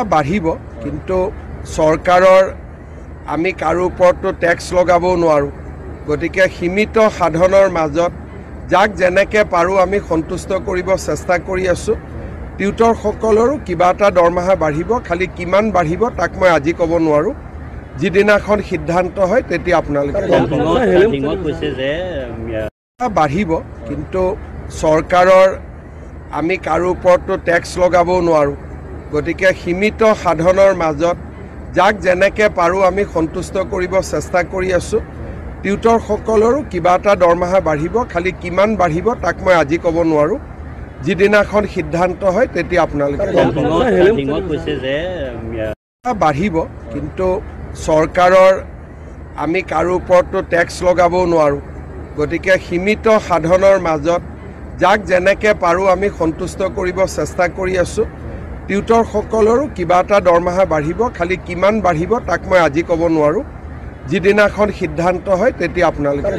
বাঢ়িব কিন্তু চৰকাৰৰ আমি কাৰো ওপৰতো টেক্স লগাব নোৱাৰোঁ গতিকে সীমিত সাধনৰ মাজত যাক যেনেকৈ পাৰোঁ আমি সন্তুষ্ট কৰিব চেষ্টা কৰি আছোঁ টিউটৰসকলৰো কিবা এটা দৰমহা বাঢ়িব খালি কিমান বাঢ়িব তাক মই আজি ক'ব নোৱাৰোঁ যিদিনাখন সিদ্ধান্ত হয় তেতিয়া আপোনালোকে বাঢ়িব কিন্তু চৰকাৰৰ আমি কাৰো ওপৰতো টেক্স লগাব নোৱাৰোঁ গতিকে সীমিত সাধনৰ মাজত যাক যেনেকৈ পাৰোঁ আমি সন্তুষ্ট কৰিব চেষ্টা কৰি আছোঁ টিউটৰসকলৰো কিবা এটা দৰমহা বাঢ়িব খালি কিমান বাঢ়িব তাক মই আজি ক'ব নোৱাৰোঁ যিদিনাখন সিদ্ধান্ত হয় তেতিয়া আপোনালোকে বাঢ়িব কিন্তু চৰকাৰৰ আমি কাৰো ওপৰতো টেক্স লগাব নোৱাৰোঁ গতিকে সীমিত সাধনৰ মাজত যাক যেনেকৈ পাৰোঁ আমি সন্তুষ্ট কৰিব চেষ্টা কৰি আছোঁ টিউটৰসকলৰো কিবা এটা দৰমহা বাঢ়িব খালি কিমান বাঢ়িব তাক মই আজি ক'ব নোৱাৰোঁ যিদিনাখন সিদ্ধান্ত হয় তেতিয়া আপোনালোকে